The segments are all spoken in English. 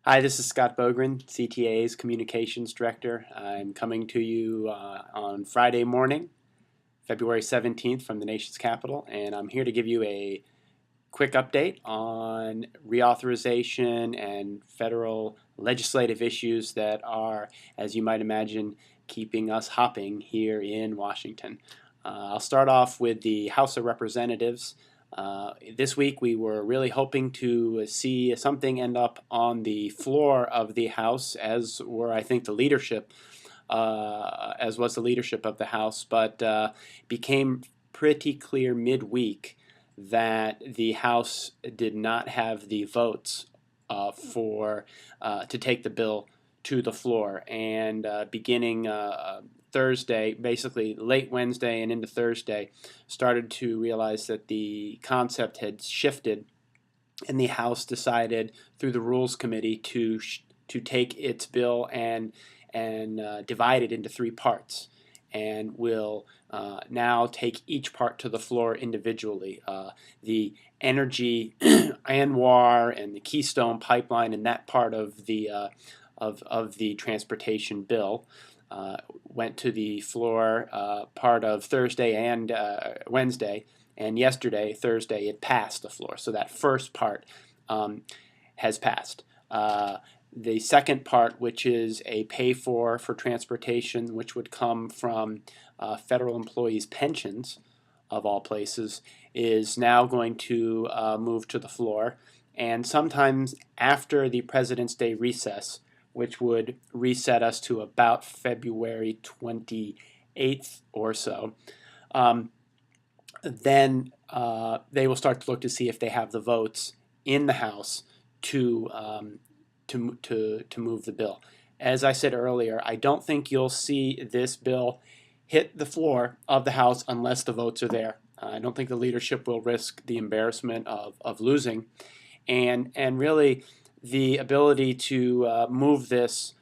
Hi, this is Scott Bogren, CTA's Communications Director. I'm coming to you on Friday morning, February 17th from the nation's capital, and I'm here to give you a quick update on reauthorization and federal legislative issues that are, as you might imagine, keeping us hopping here in Washington. I'll start off with the House of Representatives. This week we were really hoping to see something end up on the floor of the House, as were I think the leadership, as was the leadership of the House, but became pretty clear midweek that the House did not have the votes to take the bill to the floor, and beginning Thursday, basically late Wednesday and into Thursday, started to realize that the concept had shifted, and the House decided through the Rules Committee to take its bill and divide it into three parts, and will now take each part to the floor individually. The energy ANWR and the Keystone Pipeline and that part of the transportation bill went to the floor part of Thursday and Wednesday, and yesterday, Thursday, it passed the floor. So that first part has passed. The second part, which is a pay-for transportation, which would come from federal employees' pensions, of all places, is now going to move to the floor. And sometimes after the President's Day recess, which would reset us to about February 28th or so, then they will start to look to see if they have the votes in the House to move the bill. As I said earlier, I don't think you'll see this bill hit the floor of the House unless the votes are there. I don't think the leadership will risk the embarrassment of losing, and really the ability to move this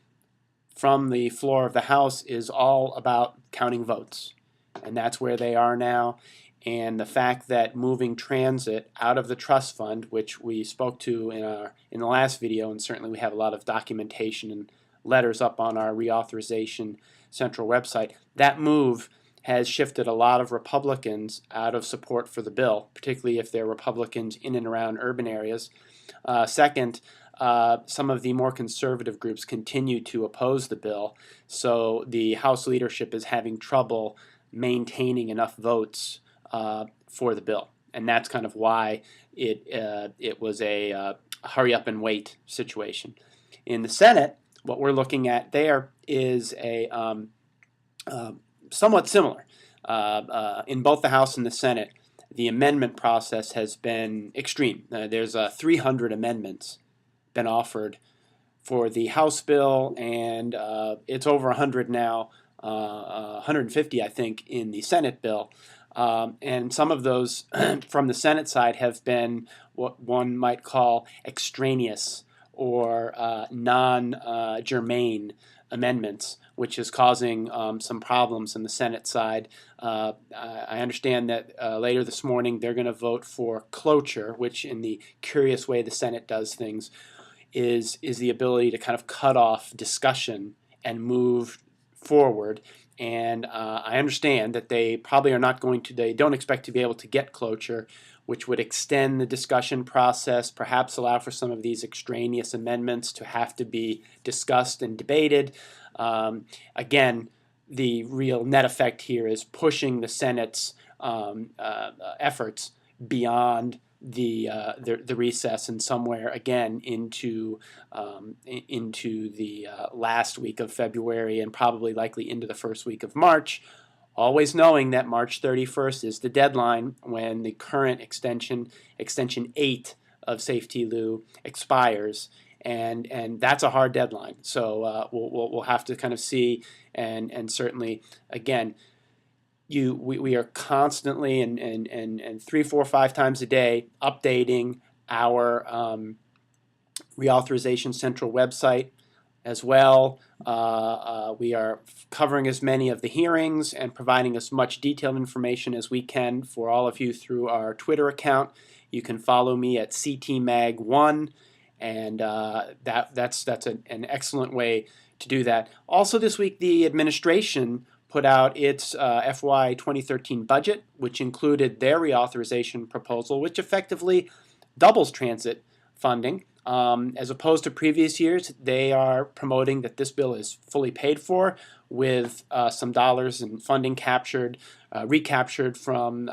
from the floor of the House is all about counting votes, and that's where they are now. And the fact that moving transit out of the trust fund, which we spoke to in the last video, and certainly we have a lot of documentation and letters up on our Reauthorization Central website, that move has shifted a lot of Republicans out of support for the bill, particularly if they're Republicans in and around urban areas. Second, some of the more conservative groups continue to oppose the bill, so the House leadership is having trouble maintaining enough votes for the bill, and that's kind of why it was a hurry up and wait situation. In the Senate, what we're looking at there is a somewhat similar. In both the House and the Senate, the amendment process has been extreme. There's 300 amendments been offered for the House bill, and it's over 100 now, 150 I think in the Senate bill. And some of those from the Senate side have been what one might call extraneous or non-germane amendments, which is causing some problems in the Senate side. I understand that later this morning they're going to vote for cloture, which in the curious way the Senate does things is the ability to kind of cut off discussion and move forward. And I understand that they probably are not going to, they don't expect to be able to get cloture, which would extend the discussion process, perhaps allow for some of these extraneous amendments to have to be discussed and debated. Again, the real net effect here is pushing the Senate's efforts beyond the recess and somewhere again into the last week of February and probably likely into the first week of March, always knowing that March 31st is the deadline when the current extension 8 of Safety Lou expires, and that's a hard deadline. So we'll have to kind of see, and certainly again, we are constantly and 3, 4, 5 times a day updating our Reauthorization Central website as well. We are covering as many of the hearings and providing as much detailed information as we can for all of you through our Twitter account. You can follow me at CTMag1 and that's an excellent way to do that. Also this week, the administration put out its FY 2013 budget, which included their reauthorization proposal, which effectively doubles transit funding. As opposed to previous years, they are promoting that this bill is fully paid for with some dollars and funding recaptured from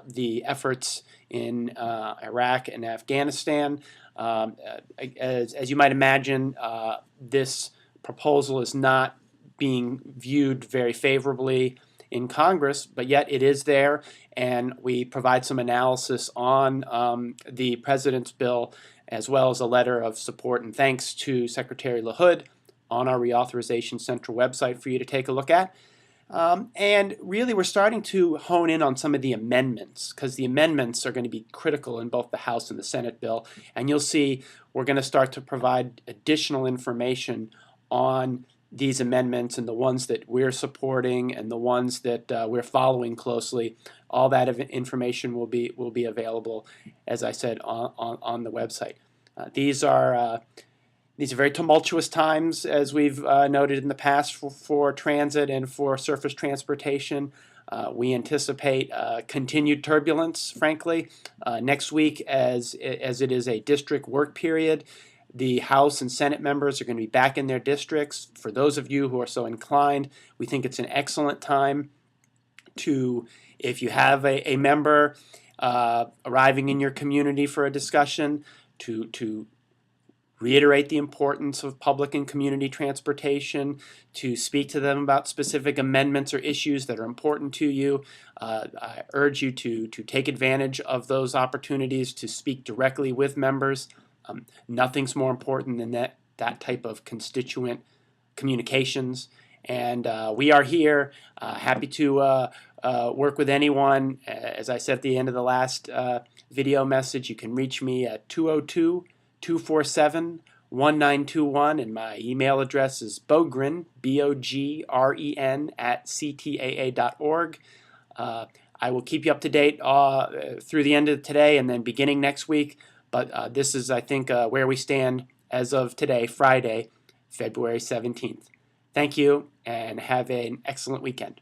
the efforts in Iraq and Afghanistan. As you might imagine, this proposal is not being viewed very favorably in Congress, but yet it is there, and we provide some analysis on the President's bill, as well as a letter of support and thanks to Secretary LaHood on our Reauthorization Central website for you to take a look at. And really, we're starting to hone in on some of the amendments, because the amendments are going to be critical in both the House and the Senate bill. And you'll see we're going to start to provide additional information on these amendments and the ones that we're supporting and the ones that we're following closely. All that information will be available, as I said, on the website. These are very tumultuous times, as we've noted in the past, for transit and for surface transportation. We anticipate continued turbulence, frankly. Next week, as it is a district work period, the House and Senate members are going to be back in their districts. For those of you who are so inclined, we think it's an excellent time to, if you have a member arriving in your community for a discussion, to reiterate the importance of public and community transportation, to speak to them about specific amendments or issues that are important to you. I urge you to take advantage of those opportunities to speak directly with members. Nothing's more important than that type of constituent communications. And we are here, happy to work with anyone. As I said at the end of the last video message, you can reach me at 202-247-1921, and my email address is bogren, B-O-G-R-E-N, @ctaa.org. I will keep you up to date through the end of today and then beginning next week. But this is, I think, where we stand as of today, Friday, February 17th. Thank you, and have an excellent weekend.